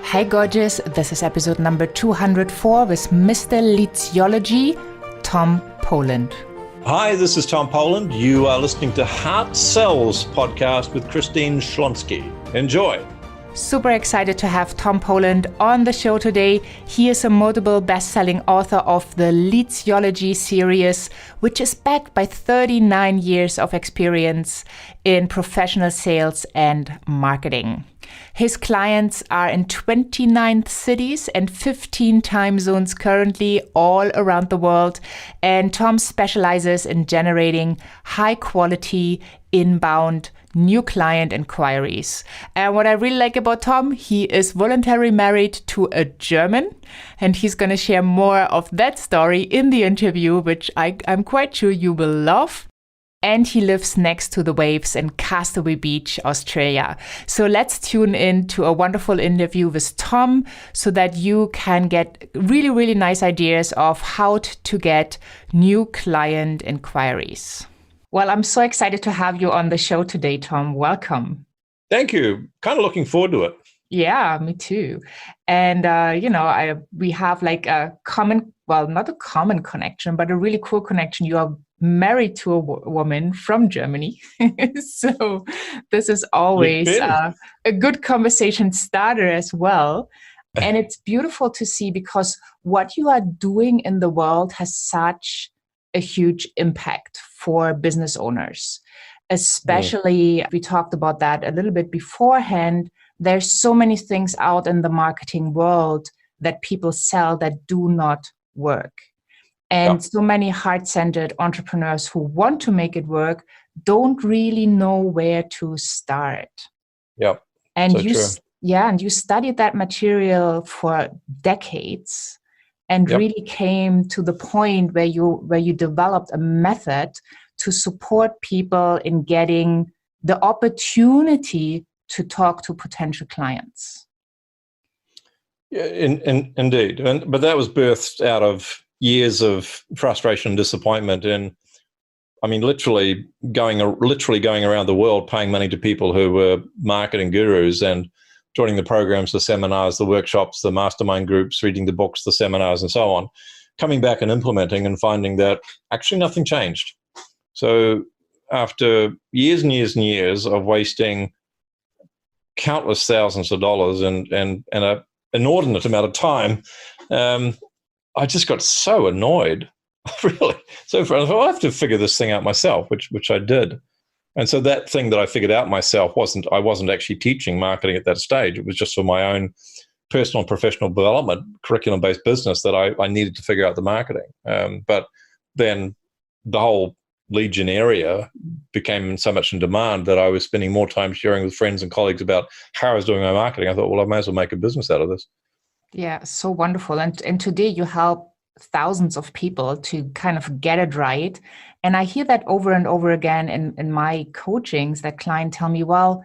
Hey gorgeous, this is episode number 204 with Mr. Leadsology, Tom Poland. Hi, this is Tom Poland. You are listening to Heart Sells podcast with Christine Schlonsky. Enjoy. Super excited to have Tom Poland on the show today. He is a multiple best-selling author of the Leadsology series, which is backed by 39 years of experience in professional sales and marketing. His clients are in 29 cities and 15 time zones currently all around the world. And Tom specializes in generating high quality inbound new client inquiries. And what I really like about Tom, he is voluntarily married to a German, and he's going to share more of that story in the interview, which I'm quite sure you will love. And he lives next to the waves in Castaway Beach, Australia. So let's tune in to a wonderful interview with Tom so that you can get really, really nice ideas of how to get new client inquiries. Well, I'm so excited to have you on the show today, Tom. Welcome. Thank you. Kind of looking forward to it. Yeah, me too. And, we have like a common, well, not a common connection, but a really cool connection. You are married to a woman from Germany. So this is always a good conversation starter as well. And it's beautiful to see because what you are doing in the world has such a huge impact for business owners. Especially, we talked about that a little bit beforehand. There's so many things out in the marketing world that people sell that do not work. And so many heart-centered entrepreneurs who want to make it work don't really know where to start. Yep. And so and you studied that material for decades and really came to the point where you developed a method to support people in getting the opportunity to talk to potential clients. Yeah, indeed. But that was birthed out of years of frustration and disappointment, and I mean, literally going around the world paying money to people who were marketing gurus and joining the programs, the seminars, the workshops, the mastermind groups, reading the books, the seminars, and so on, coming back and implementing and finding that actually nothing changed. So after years and years and years of wasting countless thousands of dollars and an inordinate amount of time, I just got so annoyed, really. So I have to figure this thing out myself, which I did. And so that thing that I figured out myself I wasn't actually teaching marketing at that stage. It was just for my own personal and professional development, curriculum-based business that I needed to figure out the marketing. But then the whole lead gen area became so much in demand that I was spending more time sharing with friends and colleagues about how I was doing my marketing. I thought, well, I may as well make a business out of this. Yeah, so wonderful. And today you help thousands of people to kind of get it right. And I hear that over and over again in my coachings that clients tell me, well,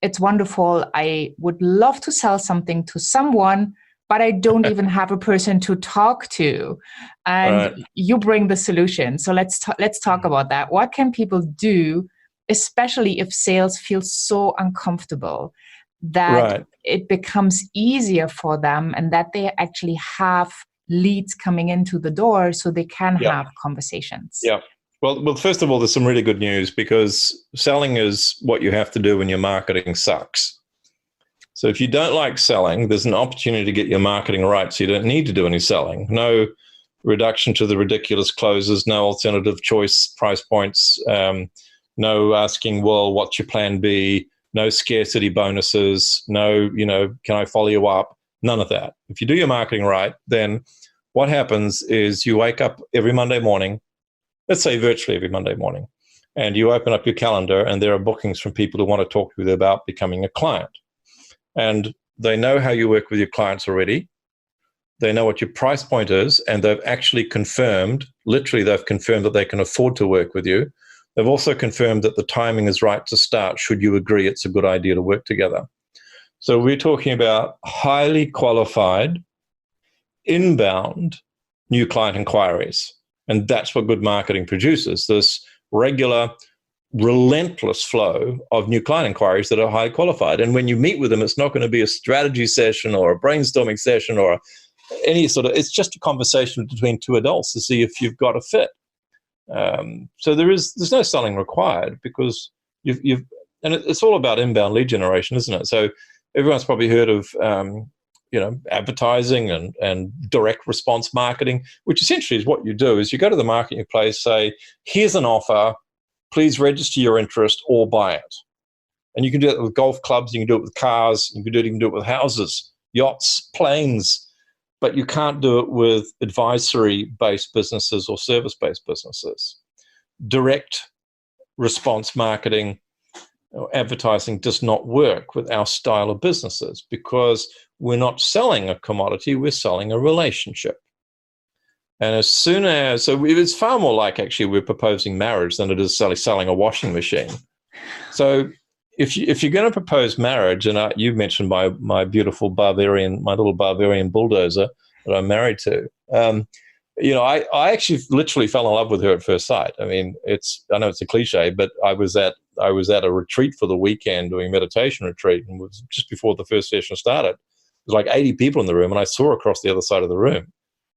it's wonderful. I would love to sell something to someone, but I don't even have a person to talk to. And you bring the solution. So let's talk about that. What can people do, especially if sales feels so uncomfortable, that it becomes easier for them and that they actually have leads coming into the door so they can have conversations? Yeah. Well, first of all, there's some really good news because selling is what you have to do when your marketing sucks. So if you don't like selling, there's an opportunity to get your marketing right so you don't need to do any selling. No reduction to the ridiculous closes, no alternative choice price points, no asking, well, what's your plan B? No scarcity bonuses, no, can I follow you up? None of that. If you do your marketing right, then what happens is you wake up every Monday morning, let's say virtually every Monday morning, and you open up your calendar and there are bookings from people who want to talk to you about becoming a client. And they know how you work with your clients already. They know what your price point is, and they've actually confirmed, literally they've confirmed that they can afford to work with you. They've also confirmed that the timing is right to start should you agree it's a good idea to work together. So we're talking about highly qualified, inbound new client inquiries. And that's what good marketing produces, this regular relentless flow of new client inquiries that are highly qualified. And when you meet with them, it's not going to be a strategy session or a brainstorming session or any sort of, it's just a conversation between two adults to see if you've got a fit. So there's no selling required, because and it's all about inbound lead generation, isn't it? So everyone's probably heard of, advertising and direct response marketing, which essentially is what you do is you go to the marketplace, say, here's an offer, please register your interest or buy it. And you can do it with golf clubs, you can do it with cars, you can do it with houses, yachts, planes, but you can't do it with advisory-based businesses or service-based businesses. Direct response marketing or advertising does not work with our style of businesses, because we're not selling a commodity, we're selling a relationship. And as soon as, so it's far more like actually we're proposing marriage than it is selling a washing machine. So if you're going to propose marriage, and you mentioned my beautiful Bavarian, my little Bavarian bulldozer that I'm married to, I actually literally fell in love with her at first sight. I mean, I know it's a cliche, but I was at a retreat for the weekend doing a meditation retreat, and it was just before the first session started. There was like 80 people in the room, and I saw her across the other side of the room.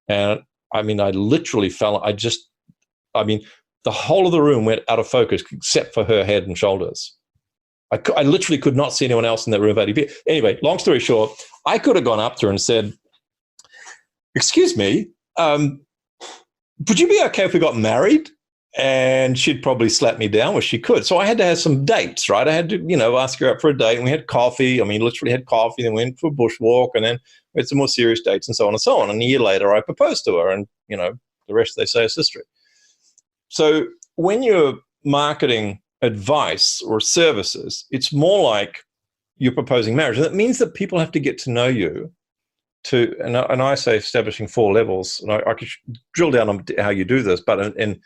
And I mean, I literally the whole of the room went out of focus except for her head and shoulders. I literally could not see anyone else in that room of 80 people. Anyway, long story short, I could have gone up to her and said, excuse me, would you be okay if we got married? And she'd probably slap me down, which she could. So I had to have some dates, right? I had to, ask her out for a date, and we had coffee. I mean, literally had coffee, then went for a bushwalk, and then we had some more serious dates and so on and so on. And a year later, I proposed to her, and, the rest, they say, is history. So when you're marketing advice or services, it's more like you're proposing marriage. And that means that people have to get to know you and I say establishing 4 levels. And I could drill down on how you do this, but in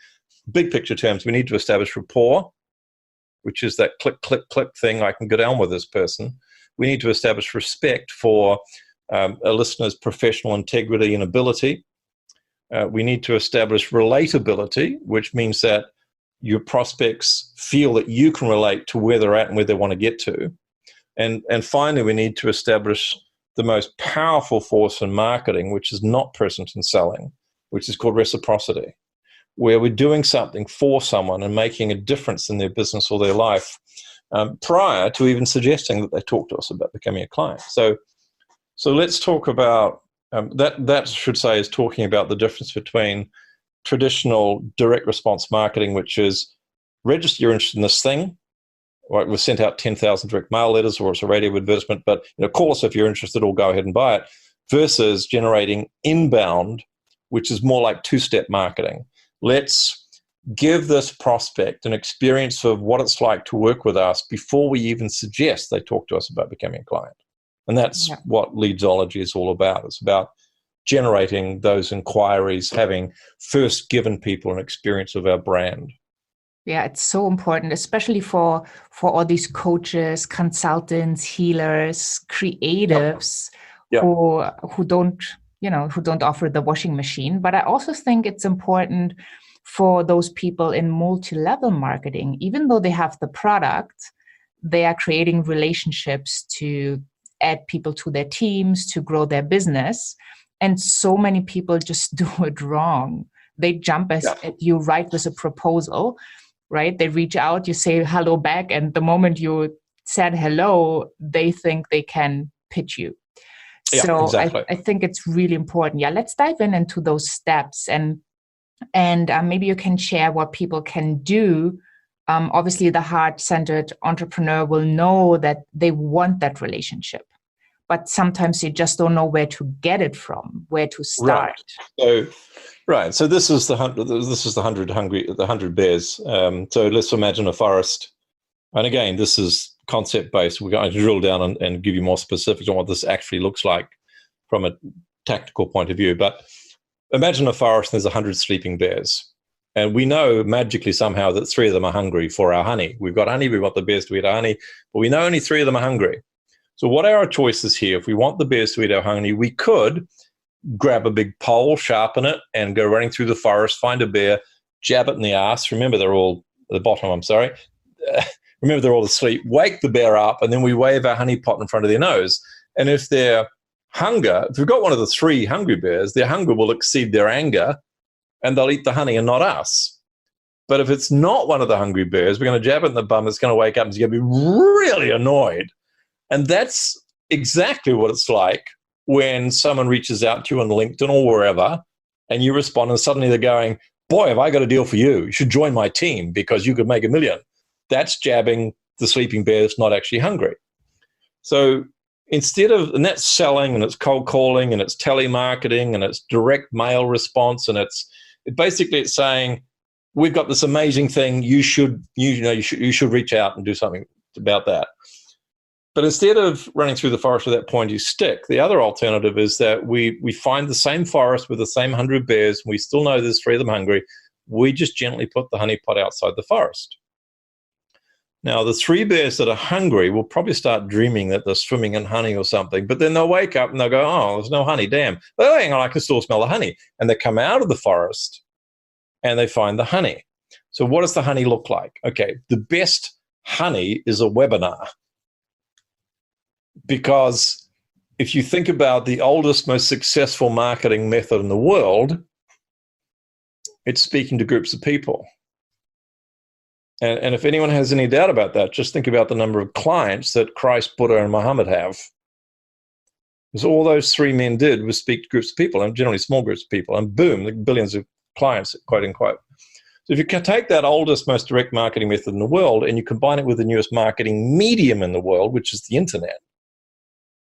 big picture terms, we need to establish rapport, which is that click, click, click thing. I can go down with this person. We need to establish respect for a listener's professional integrity and ability. We need to establish relatability, which means that your prospects feel that you can relate to where they're at and where they want to get to. And finally, we need to establish the most powerful force in marketing, which is not present in selling, which is called reciprocity, where we're doing something for someone and making a difference in their business or their life prior to even suggesting that they talk to us about becoming a client. So let's talk about that should say is talking about the difference between traditional direct response marketing, which is register your interest in this thing. Right, we've sent out 10,000 direct mail letters, or it's a radio advertisement, but call us if you're interested, or go ahead and buy it, versus generating inbound, which is more like 2-step marketing. Let's give this prospect an experience of what it's like to work with us before we even suggest they talk to us about becoming a client. And that's what Leadsology is all about. It's about generating those inquiries, having first given people an experience of our brand. Yeah, it's so important, especially for all these coaches, consultants, healers, creatives who don't offer the washing machine. But I also think it's important for those people in multi-level marketing. Even though they have the product, they are creating relationships to add people to their teams, to grow their business. And so many people just do it wrong. They jump at you right with a proposal. Right? They reach out, you say hello back, and the moment you said hello, they think they can pitch you. So exactly. I think it's really important. Yeah, let's dive into those steps, and maybe you can share what people can do. Obviously, the heart-centered entrepreneur will know that they want that relationship, but sometimes you just don't know where to get it from, where to start. Right. So this is the 100 bears. So let's imagine a forest. And again, this is concept based. We're going to drill down and give you more specifics on what this actually looks like from a tactical point of view. But imagine a forest and there's 100 sleeping bears. And we know magically somehow that 3 of them are hungry for our honey. We've got honey, we want the bears to eat our honey, but we know only 3 of them are hungry. So what are our choices here? If we want the bears to eat our honey, we could grab a big pole, sharpen it, and go running through the forest, find a bear, jab it in the ass. Remember, they're all at the bottom, remember they're all asleep, wake the bear up, and then we wave our honey pot in front of their nose. And if we've got one of the 3 hungry bears, their hunger will exceed their anger, and they'll eat the honey and not us. But if it's not one of the hungry bears, we're going to jab it in the bum, it's going to wake up and it's going to be really annoyed. And that's exactly what it's like when someone reaches out to you on LinkedIn or wherever, and you respond, and suddenly they're going, boy, have I got a deal for you. You should join my team because you could make $1 million. That's jabbing the sleeping bear that's not actually hungry. So and that's selling, and it's cold calling, and it's telemarketing, and it's direct mail response, and it's saying, we've got this amazing thing. You should reach out and do something about that. But instead of running through the forest with that pointy stick, the other alternative is that we find the same forest with the same 100 bears, and we still know there's 3 of them hungry. We just gently put the honey pot outside the forest. Now, the 3 bears that are hungry will probably start dreaming that they're swimming in honey or something, but then they'll wake up and they'll go, oh, there's no honey, damn. But hang on, I can still smell the honey. And they come out of the forest and they find the honey. So what does the honey look like? Okay, the best honey is a webinar. Because if you think about the oldest, most successful marketing method in the world, it's speaking to groups of people. And if anyone has any doubt about that, just think about the number of clients that Christ, Buddha, and Muhammad have. Because all those 3 men did was speak to groups of people, and generally small groups of people, and boom, the billions of clients, quote unquote. So if you can take that oldest, most direct marketing method in the world, and you combine it with the newest marketing medium in the world, which is the internet,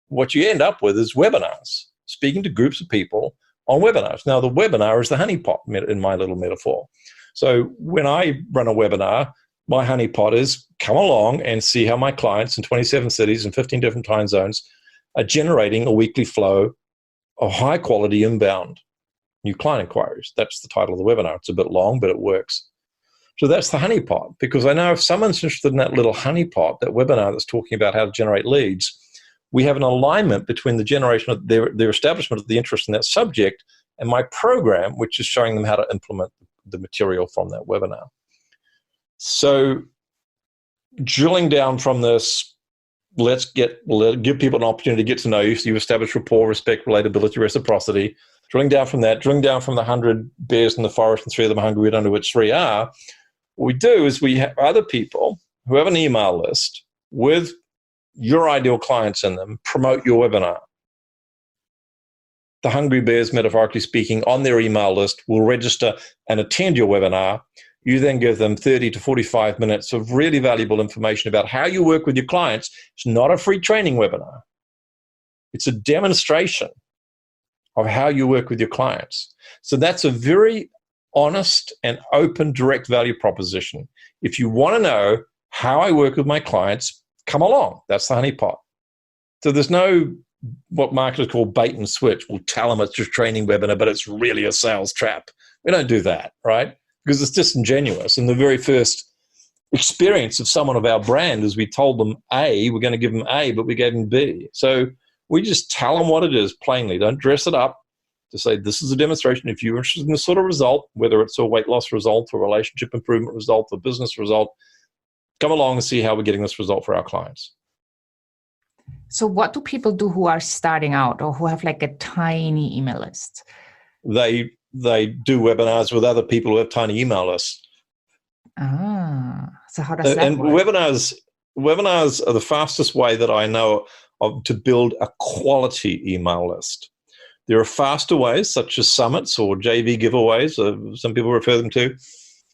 what you end up with is webinars, speaking to groups of people on webinars. Now, the webinar is the honeypot in my little metaphor. So when I run a webinar, my honeypot is come along and see how my clients in 27 cities and 15 different time zones are generating a weekly flow of high quality inbound new client inquiries. That's the title of the webinar. It's a bit long, but it works. So that's the honeypot, because I know if someone's interested in that little honeypot, that webinar that's talking about how to generate leads, we have an alignment between the generation of their establishment of the interest in that subject and my program, which is showing them how to implement the material from that webinar. So drilling down from this, give people an opportunity to get to know you, so you establish rapport, respect, relatability, reciprocity. Drilling down from that, drilling down from the 100 bears in the forest and 3 of them hungry, we don't know which 3 are. What we do is we have other people who have an email list with your ideal clients in them promote your webinar. The hungry bears, metaphorically speaking, on their email list will register and attend your webinar. You then give them 30 to 45 minutes of really valuable information about how you work with your clients. It's not a free training webinar. It's a demonstration of how you work with your clients. So that's a very honest and open, direct value proposition. If you want to know how I work with my clients, come along. That's the honeypot. So there's no what marketers call bait and switch. We'll tell them it's just training webinar, but it's really a sales trap. We don't do that, right? Because it's disingenuous. And the very first experience of someone of our brand is we told them A, we're going to give them A, but we gave them B. So we just tell them what it is plainly. Don't dress it up. To say this is a demonstration. If you're interested in this sort of result, whether it's a weight loss result, or relationship improvement result, or business result, come along and see how we're getting this result for our clients. So what do people do who are starting out or who have like a tiny email list? They do webinars with other people who have tiny email lists. So how does that work? Webinars are the fastest way that I know of to build a quality email list. There are faster ways, such as summits or JV giveaways, some people refer them to.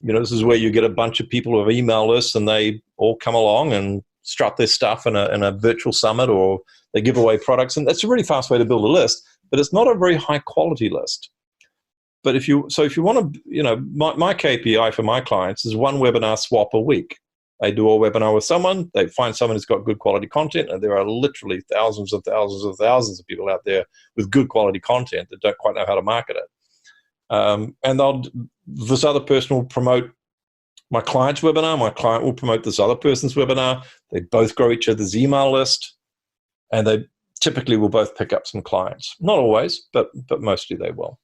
This is where you get a bunch of people who have email lists and they all come along and strut their stuff in a virtual summit, or they give away products. And that's a really fast way to build a list, but it's not a very high quality list. But if you want to, my KPI for my clients is 1 webinar swap a week. They do a webinar with someone, they find someone who's got good quality content, and there are literally thousands and thousands and thousands of people out there with good quality content that don't quite know how to market it. And this other person will promote my client's webinar, my client will promote this other person's webinar. They both grow each other's email list, and they typically will both pick up some clients. Not always, but mostly they will.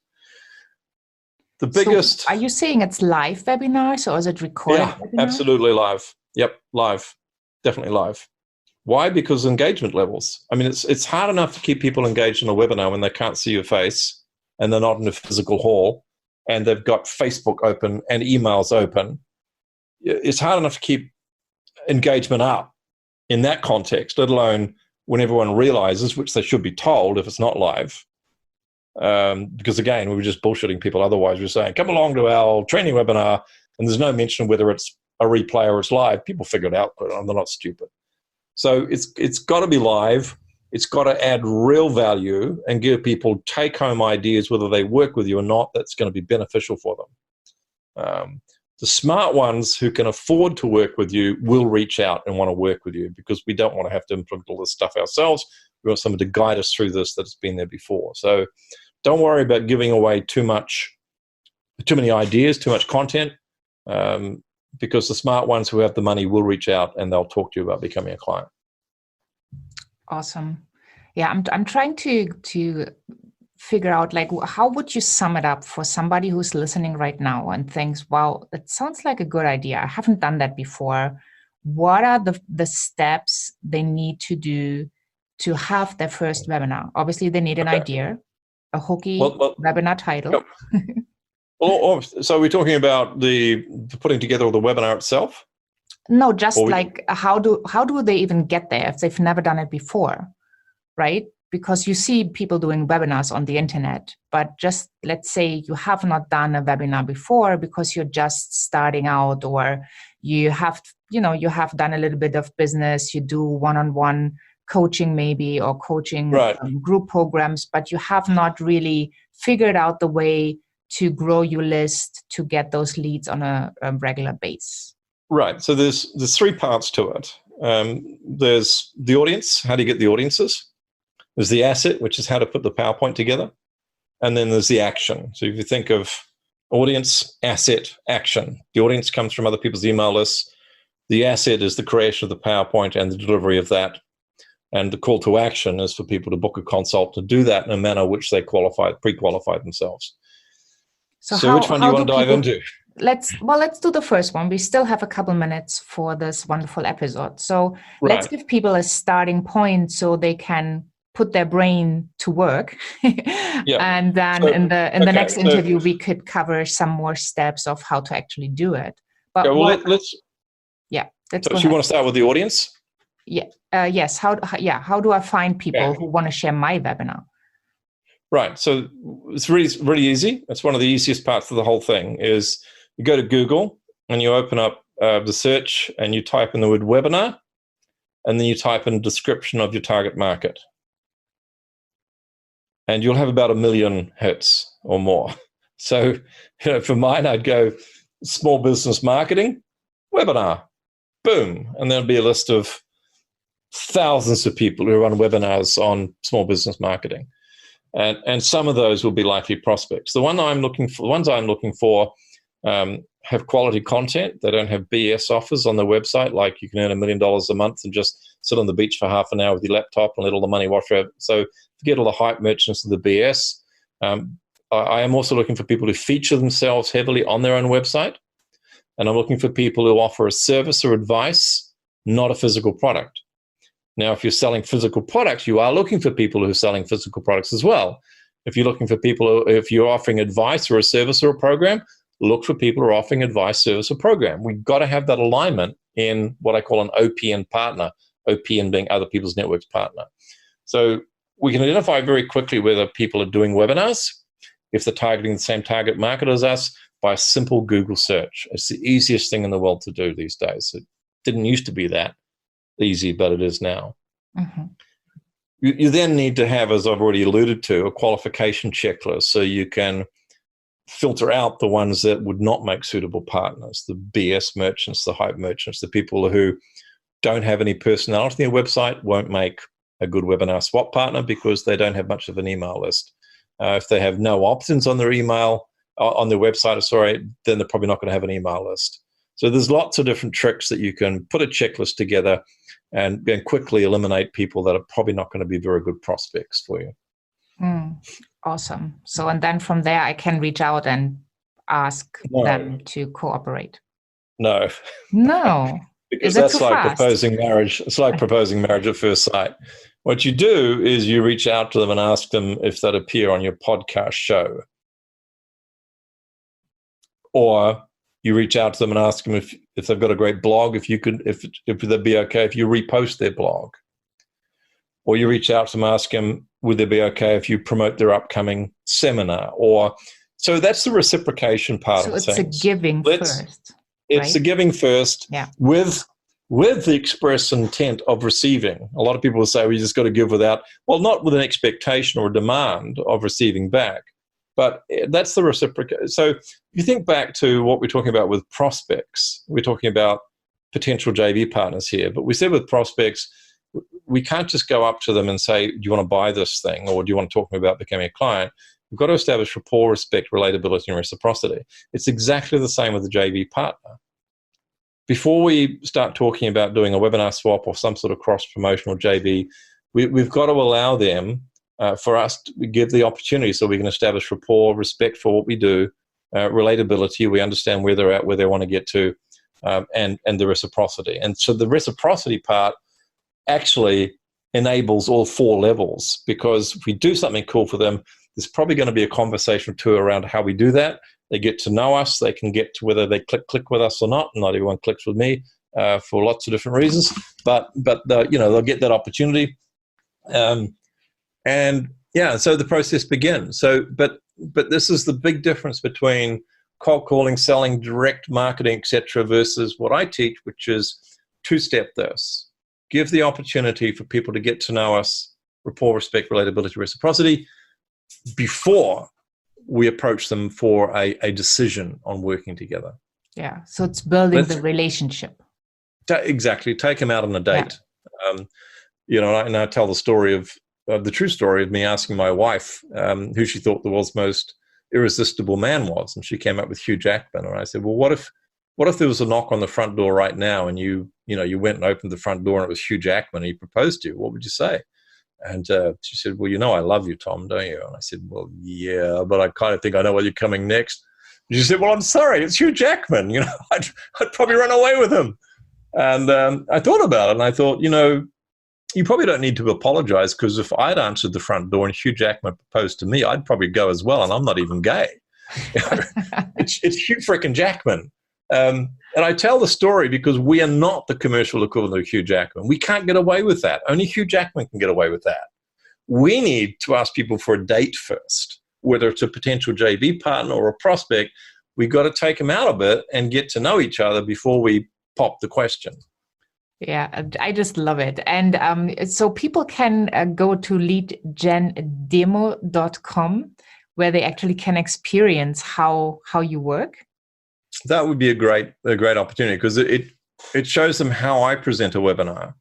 The biggest. So are you saying it's live webinars or is it recorded? Yeah, webinars? Absolutely live. Yep, live. Definitely live. Why? Because engagement levels. I mean, it's hard enough to keep people engaged in a webinar when they can't see your face and they're not in a physical hall and they've got Facebook open and emails open. It's hard enough to keep engagement up in that context, let alone when everyone realizes, which they should be told if it's not live. Because again, we were just bullshitting people. Otherwise, we're saying, come along to our training webinar, and there's no mention whether it's a replay or it's live. People figure it out, but they're not stupid. So it's got to be live. It's got to add real value and give people take-home ideas, whether they work with you or not, that's going to be beneficial for them. The smart ones who can afford to work with you will reach out and want to work with you, because we don't want to have to implement all this stuff ourselves. We want someone to guide us through this that's been there before. So don't worry about giving away too many ideas, too much content, because the smart ones who have the money will reach out and they'll talk to you about becoming a client. Awesome. Yeah, I'm trying to figure out, like, how would you sum it up for somebody who's listening right now and thinks, wow, it sounds like a good idea. I haven't done that before. What are the steps they need to do to have their first webinar? Obviously, they need an idea, a hooky webinar title. Yep. So we're talking about the putting together of the webinar itself? No, just like how do they even get there if they've never done it before, right? Because you see people doing webinars on the internet, but just let's say you have not done a webinar before because you're just starting out, or you have done a little bit of business, you do one-on-one coaching maybe, or coaching group programs, but you have not really figured out the way to grow your list to get those leads on a regular base. Right. So there's 3 parts to it. There's the audience. How do you get the audiences? There's the asset, which is how to put the PowerPoint together. And then there's the action. So if you think of audience, asset, action, the audience comes from other people's email lists. The asset is the creation of the PowerPoint and the delivery of that. And the call to action is for people to book a consult to do that in a manner which they pre-qualified themselves. So which one do you want to dive into? Let's do the first one. We still have a couple minutes for this wonderful episode. So let's give people a starting point so they can put their brain to work. And then in the next interview, we could cover some more steps of how to actually do it. But let's go ahead. You want to start with the audience? Yeah. Yes. How do I find people who want to share my webinar? Right. So it's really, really easy. It's one of the easiest parts of the whole thing is you go to Google and you open up the search and you type in the word webinar, and then you type in description of your target market. And you'll have about 1 million hits or more. So, for mine, I'd go small business marketing, webinar, boom. And there'll be a list of thousands of people who run webinars on small business marketing. And some of those will be likely prospects. The ones I'm looking for have quality content. They don't have BS offers on their website, like you can earn $1 million a month and just sit on the beach for half an hour with your laptop and let all the money wash over. So forget all the hype merchants of the BS. I am also looking for people who feature themselves heavily on their own website. And I'm looking for people who offer a service or advice, not a physical product. Now, if you're selling physical products, you are looking for people who are selling physical products as well. If you're looking for people, if you're offering advice or a service or a program, look for people who are offering advice, service, or program. We've got to have that alignment in what I call an OPN partner, OPN being other people's networks partner. So we can identify very quickly whether people are doing webinars, if they're targeting the same target market as us, by a simple Google search. It's the easiest thing in the world to do these days. It didn't used to be that easy, but it is now. Mm-hmm. You then need to have, as I've already alluded to, a qualification checklist so you can filter out the ones that would not make suitable partners, the BS merchants, the hype merchants, the people who don't have any personality on their website won't make a good webinar swap partner because they don't have much of an email list. If they have no options on their email, on their website, then they're probably not going to have an email list. So there's lots of different tricks that you can put a checklist together and quickly eliminate people that are probably not going to be very good prospects for you. Awesome. So, and then from there, I can reach out and ask them to cooperate. No. because that's like proposing marriage. It's like proposing marriage at first sight. What you do is you reach out to them and ask them if they'd appear on your podcast show. Or you reach out to them and ask them if they've got a great blog, if they'd be okay if you repost their blog. Or you reach out to them and ask them, would they be okay if you promote their upcoming seminar? So that's the reciprocation part of things. So it's a giving first. It's a giving first with the express intent of receiving. A lot of people will say, well, you just got to give not with an expectation or a demand of receiving back, but that's the reciprocation. So if you think back to what we're talking about with prospects, we're talking about potential JV partners here, but we said with prospects, we can't just go up to them and say, do you want to buy this thing? Or do you want to talk to me about becoming a client? We've got to establish rapport, respect, relatability, and reciprocity. It's exactly the same with the JV partner. Before we start talking about doing a webinar swap or some sort of cross-promotional JV, we've got to allow them, for us to give the opportunity so we can establish rapport, respect for what we do, relatability, we understand where they're at, where they want to get to, and the reciprocity. And so the reciprocity part actually enables all four levels, because if we do something cool for them, there's probably going to be a conversation or two around how we do that. They get to know us. They can get to whether they click with us or not. Not everyone clicks with me for lots of different reasons, but they'll get that opportunity. So the process begins. So, but this is the big difference between cold calling, selling, direct marketing, etc., versus what I teach, which is two-step this. Give the opportunity for people to get to know us, rapport, respect, relatability, reciprocity, before we approach them for a decision on working together. Yeah, so it's building the relationship. Exactly. Take them out on a date. Yeah. And I tell the story of the true story of me asking my wife who she thought the world's most irresistible man was, and she came up with Hugh Jackman. And I said, well, what if there was a knock on the front door right now, and you went and opened the front door and it was Hugh Jackman and he proposed to you? What would you say? And she said, well, I love you, Tom, don't you? And I said, well, yeah, but I kind of think I know where you're coming next. And she said, well, I'm sorry, it's Hugh Jackman. I'd probably run away with him. And I thought about it, and I thought, you probably don't need to apologize, because if I'd answered the front door and Hugh Jackman proposed to me, I'd probably go as well, and I'm not even gay. It's Hugh frickin' Jackman. And I tell the story because we are not the commercial equivalent of Hugh Jackman. We can't get away with that. Only Hugh Jackman can get away with that. We need to ask people for a date first, whether it's a potential JV partner or a prospect. We've got to take them out of it and get to know each other before we pop the question. Yeah, I just love it. And so people can go to leadgendemo.com, where they actually can experience how you work. That would be a great opportunity, because it shows them how I present a webinar.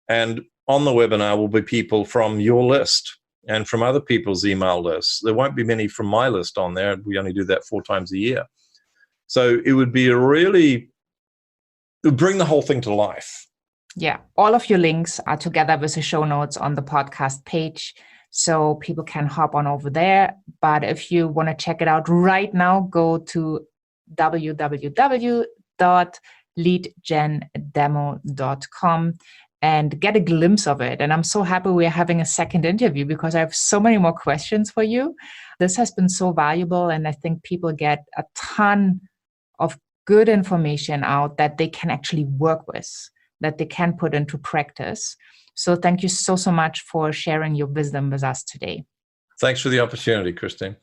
And on the webinar will be people from your list and from other people's email lists. There won't be many from my list on there. We only do that 4 times a year. So it would be it would bring the whole thing to life. Yeah. All of your links are together with the show notes on the podcast page, so people can hop on over there. But if you want to check it out right now, go to www.leadgendemo.com and get a glimpse of it. And I'm so happy we're having a second interview, because I have so many more questions for you. This has been so valuable, and I think people get a ton of good information out that they can actually work with, that they can put into practice. So thank you so much for sharing your wisdom with us today. Thanks for the opportunity, Christine.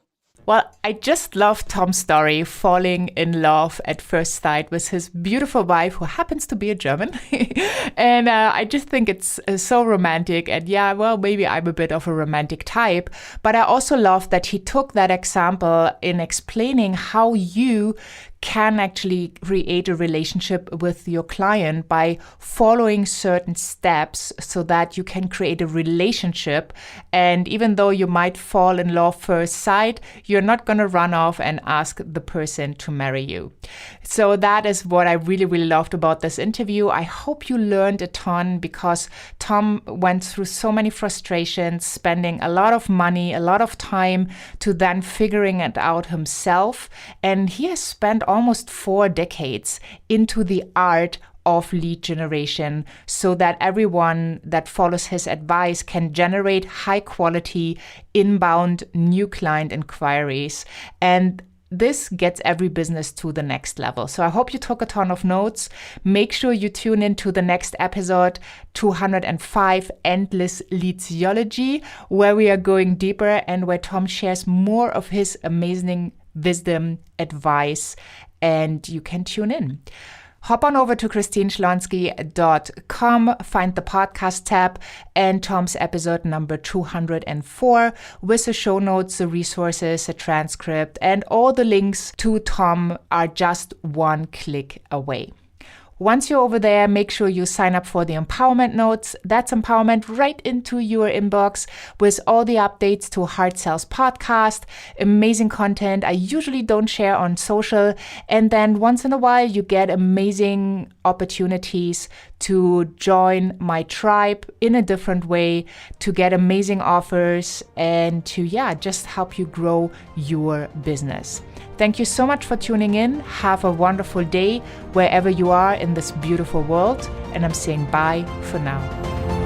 Well, I just love Tom's story, falling in love at first sight with his beautiful wife, who happens to be a German. And I just think it's so romantic. And yeah, well, maybe I'm a bit of a romantic type, but I also love that he took that example in explaining how you can actually create a relationship with your client by following certain steps so that you can create a relationship. And even though you might fall in love first sight, you're not going to run off and ask the person to marry you. So that is what I really, really loved about this interview. I hope you learned a ton, because Tom went through so many frustrations, spending a lot of money, a lot of time to then figuring it out himself. And he has spent almost 4 decades into the art of lead generation so that everyone that follows his advice can generate high quality inbound new client inquiries. And this gets every business to the next level. So I hope you took a ton of notes. Make sure you tune in to the next episode, 205, Endless Leadsology, where we are going deeper and where Tom shares more of his amazing wisdom, advice, and you can tune in. Hop on over to christineschlonski.com, find the podcast tab and Tom's episode number 204 with the show notes, the resources, a transcript, and all the links to Tom are just one click away. Once you're over there, make sure you sign up for the empowerment notes. That's empowerment right into your inbox with all the updates to Hard Sales Podcast, amazing content I usually don't share on social. And then once in a while, you get amazing opportunities to join my tribe in a different way, to get amazing offers, and to, just help you grow your business. Thank you so much for tuning in. Have a wonderful day wherever you are in this beautiful world. And I'm saying bye for now.